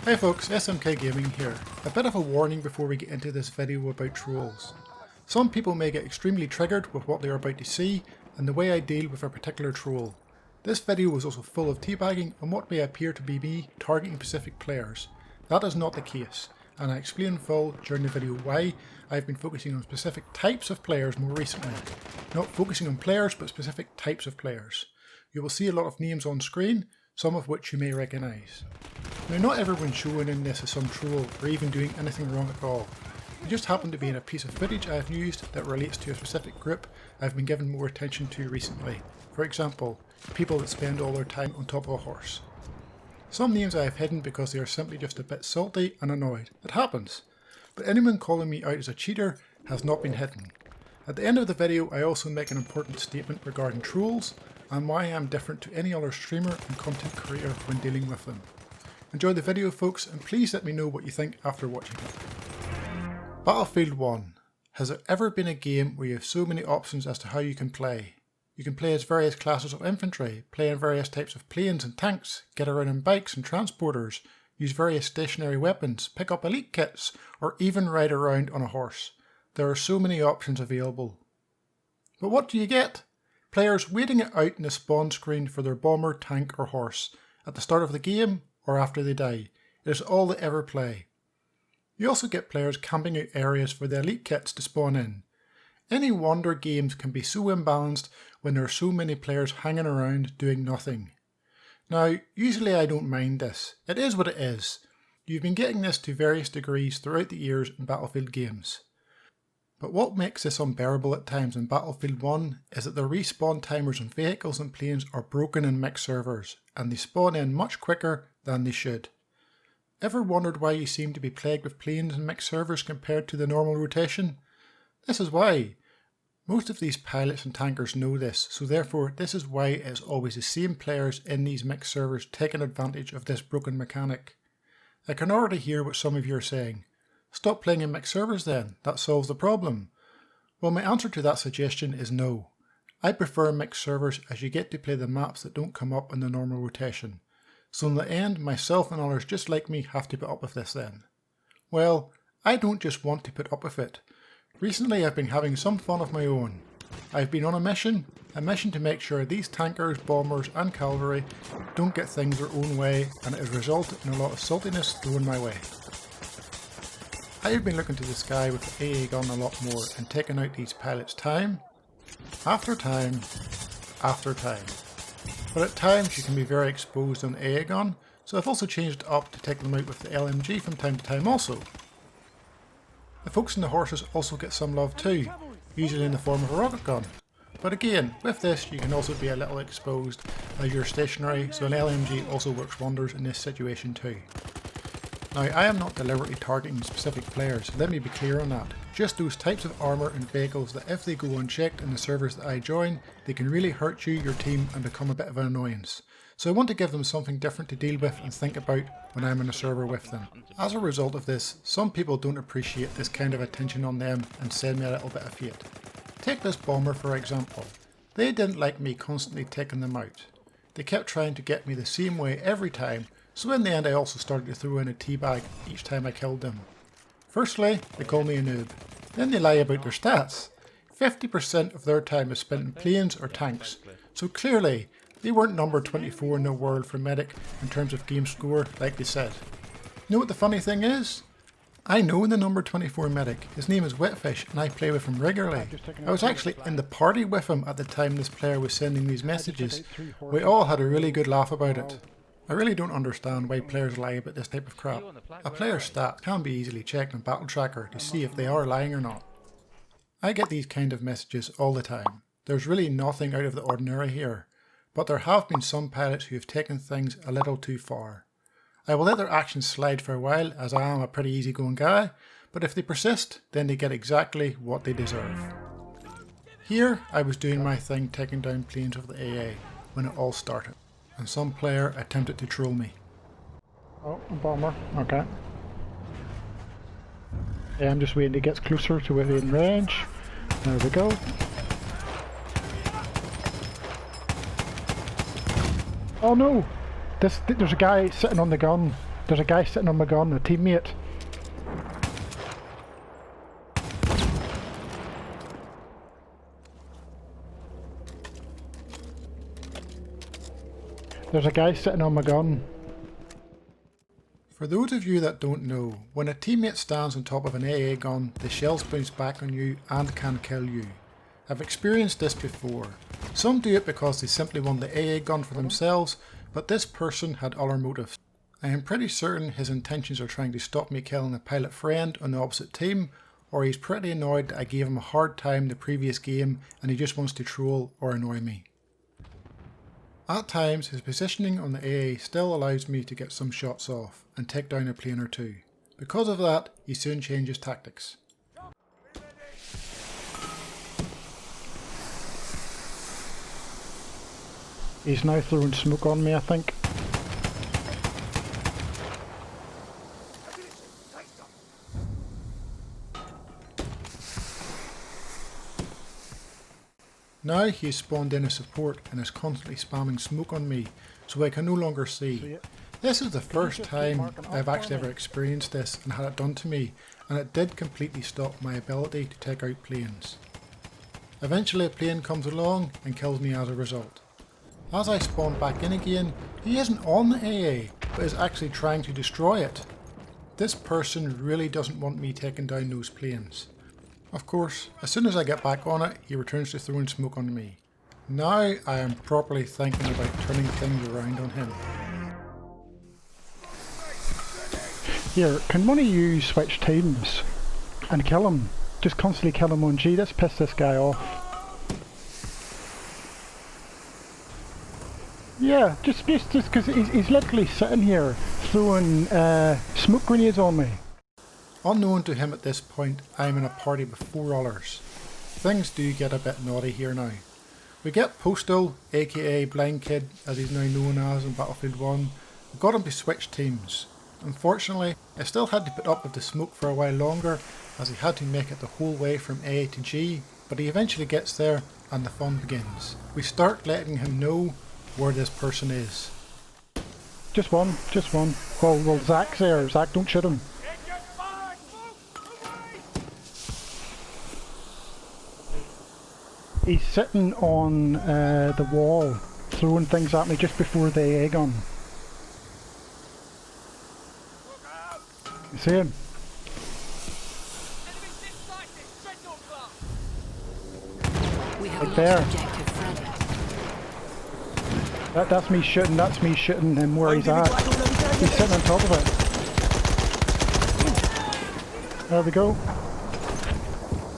Hey folks, SMK Gaming here. A bit of a warning before we get into this video about trolls. Some people may get extremely triggered with what they are about to see and the way I deal with a particular troll. This video was also full of teabagging and what may appear to be me targeting specific players. That is not the case, and I explain in full during the video why I've been focusing on specific types of players more recently. Not focusing on players, but specific types of players. You will see a lot of names on screen, some of which you may recognise. Now, not everyone showing in this is some troll or even doing anything wrong at all. It just happened to be in a piece of footage I've used that relates to a specific group I've been given more attention to recently. For example, people that spend all their time on top of a horse. Some names I have hidden because they are simply just a bit salty and annoyed. It happens. But anyone calling me out as a cheater has not been hidden. At the end of the video I also make an important statement regarding trolls and why I am different to any other streamer and content creator when dealing with them. Enjoy the video folks, and please let me know what you think after watching it. Battlefield 1. Has there ever been a game where you have so many options as to how you can play? You can play as various classes of infantry, play in various types of planes and tanks, get around in bikes and transporters, use various stationary weapons, pick up elite kits, or even ride around on a horse. There are so many options available. But what do you get? Players waiting it out in the spawn screen for their bomber, tank or horse, at the start of the game or after they die. It is all they ever play. You also get players camping out areas for the elite kits to spawn in. Any wonder games can be so imbalanced when there are so many players hanging around doing nothing. Now, usually I don't mind this. It is what it is. You've been getting this to various degrees throughout the years in Battlefield games. But what makes this unbearable at times in Battlefield 1 is that the respawn timers on vehicles and planes are broken in mixed servers, and they spawn in much quicker than they should. Ever wondered why you seem to be plagued with planes and mixed servers compared to the normal rotation? This is why. Most of these pilots and tankers know this, so therefore this is why it is always the same players in these mixed servers taking advantage of this broken mechanic. I can already hear what some of you are saying. Stop playing in mixed servers then, that solves the problem. Well, my answer to that suggestion is no. I prefer mixed servers as you get to play the maps that don't come up in the normal rotation. So in the end, myself and others just like me have to put up with this then. Well, I don't just want to put up with it. Recently I've been having some fun of my own. I've been on a mission to make sure these tankers, bombers and cavalry don't get things their own way, and it has resulted in a lot of saltiness thrown my way. I have been looking to the sky with the AA gun a lot more and taking out these pilots time after time after time. But at times you can be very exposed on the AA gun, so I've also changed it up to take them out with the LMG from time to time also. The folks in the horses also get some love too, usually in the form of a rocket gun. But again, with this you can also be a little exposed as you're stationary, so an LMG also works wonders in this situation too. Now, I am not deliberately targeting specific players, let me be clear on that. Just those types of armour and vehicles that if they go unchecked in the servers that I join, they can really hurt you, your team, and become a bit of an annoyance. So I want to give them something different to deal with and think about when I'm in a server with them. As a result of this, some people don't appreciate this kind of attention on them and send me a little bit of hate. Take this bomber for example. They didn't like me constantly taking them out. They kept trying to get me the same way every time, so in the end I also started to throw in a teabag each time I killed them. Firstly, they call me a noob. Then they lie about their stats. 50% of their time is spent in planes or tanks, so clearly they weren't number 24 in the world for medic in terms of game score like they said. You know what the funny thing is? I know the number 24 medic. His name is Wetfish and I play with him regularly. I was actually in the party with him at the time this player was sending these messages. We all had a really good laugh about it. I really don't understand why players lie about this type of crap. A player's stats can be easily checked on Battle Tracker to see if they are lying or not. I get these kind of messages all the time. There's really nothing out of the ordinary here, but there have been some pilots who have taken things a little too far. I will let their actions slide for a while as I am a pretty easygoing guy, but if they persist, then they get exactly what they deserve. Here I was doing my thing taking down planes with the AA when it all started, and some player attempted to troll me. Oh, a bomber, okay. Yeah, I'm just waiting to get closer to within range. There we go. Oh no! There's a guy sitting on the gun. There's a guy sitting on my gun, a teammate. There's a guy sitting on my gun. For those of you that don't know, when a teammate stands on top of an AA gun, the shells bounce back on you and can kill you. I've experienced this before. Some do it because they simply want the AA gun for themselves, but this person had other motives. I am pretty certain his intentions are trying to stop me killing a pilot friend on the opposite team, or he's pretty annoyed that I gave him a hard time the previous game and he just wants to troll or annoy me. At times, his positioning on the AA still allows me to get some shots off and take down a plane or two. Because of that, he soon changes tactics. He's now throwing smoke on me, I think. Now he has spawned in a support and is constantly spamming smoke on me, so I can no longer see. This is the first time I've actually ever experienced this and had it done to me, and it did completely stop my ability to take out planes. Eventually a plane comes along and kills me as a result. As I spawn back in again, he isn't on the AA, but is actually trying to destroy it. This person really doesn't want me taking down those planes. Of course, as soon as I get back on it, he returns to throwing smoke on me. Now I am properly thinking about turning things around on him. Here, can one of you switch teams and kill him? Just constantly kill him on G, let's piss this guy off. Yeah, just because he's literally sitting here throwing smoke grenades on me. Unknown to him at this point, I am in a party with 4 others. Things do get a bit naughty here now. We get Postal, aka Blind Kid as he's now known as in Battlefield 1, we got him to switch teams. Unfortunately, I still had to put up with the smoke for a while longer as he had to make it the whole way from A to G, but he eventually gets there and the fun begins. We start letting him know where this person is. Just one. Well, Zach's there. Zach, don't shoot him. He's sitting on the wall, throwing things at me just before the AA gun. You see him? Right there. That's me shooting him where he's at. He's sitting on top of it. There we go.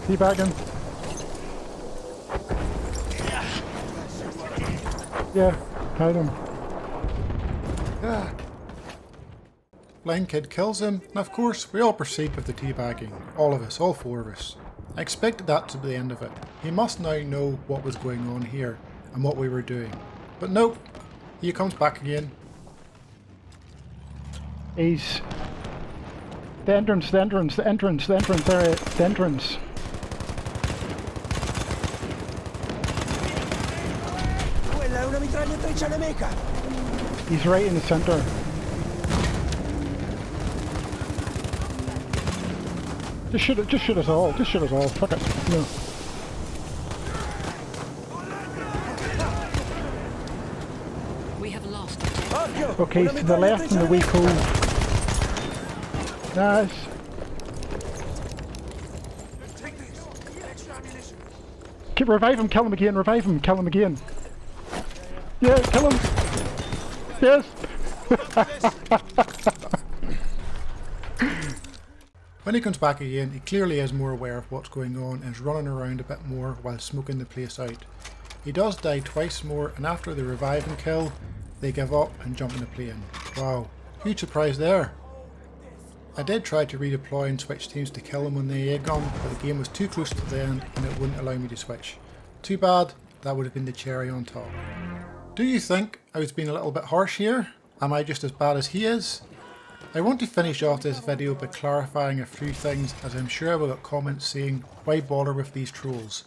Teabagging. Yeah, hide him. Blind Kid kills him, and of course we all proceed with the teabagging. All of us, all 4 of us. I expected that to be the end of it. He must now know what was going on here and what we were doing. But nope, he comes back again. He's... The entrance, there, the entrance. He's right in the center. Just shoot us all, fuck it, no. We have lost. Okay, he's to the left in the weak hole. Nice. Revive him, kill him again. Yeah, kill him. Yes. When he comes back again, he clearly is more aware of what's going on and is running around a bit more while smoking the place out. He does die twice more, and after the revive and kill, they give up and jump in the plane. Wow, huge surprise there. I did try to redeploy and switch teams to kill him on the AA gun, but the game was too close to the end and it wouldn't allow me to switch. Too bad, that would have been the cherry on top. Do you think I was being a little bit harsh here? Am I just as bad as he is? I want to finish off this video by clarifying a few things, as I'm sure I will get comments saying, why bother with these trolls?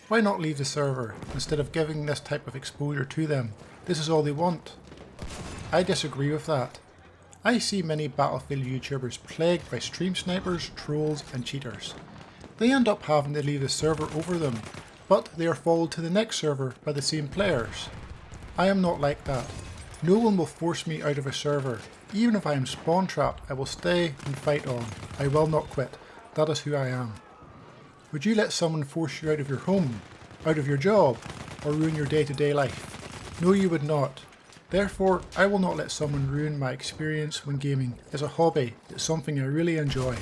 Why not leave the server instead of giving this type of exposure to them? This is all they want. I disagree with that. I see many Battlefield YouTubers plagued by stream snipers, trolls and cheaters. They end up having to leave the server over them, but they are followed to the next server by the same players. I am not like that. No one will force me out of a server. Even if I am spawn trapped, I will stay and fight on. I will not quit. That is who I am. Would you let someone force you out of your home, out of your job, or ruin your day-to-day life? No, you would not. Therefore, I will not let someone ruin my experience when gaming. It's a hobby. It's something I really enjoy.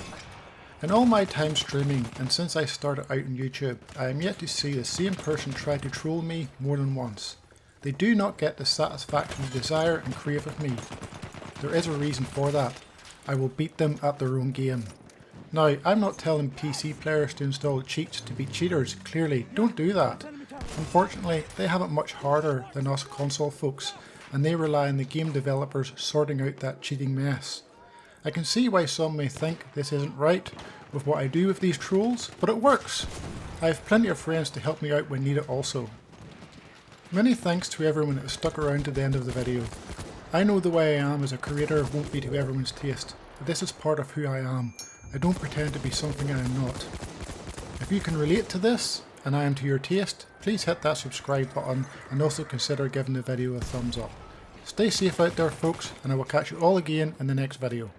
In all my time streaming, and since I started out on YouTube, I am yet to see the same person try to troll me more than once. They do not get the satisfaction they desire and crave of me. There is a reason for that. I will beat them at their own game. Now, I'm not telling PC players to install cheats to beat cheaters, clearly, don't do that. Unfortunately, they have it much harder than us console folks, and they rely on the game developers sorting out that cheating mess. I can see why some may think this isn't right with what I do with these trolls, but it works. I have plenty of friends to help me out when needed also. Many thanks to everyone that has stuck around to the end of the video. I know the way I am as a creator won't be to everyone's taste, but this is part of who I am. I don't pretend to be something I am not. If you can relate to this, and I am to your taste, please hit that subscribe button and also consider giving the video a thumbs up. Stay safe out there folks, and I will catch you all again in the next video.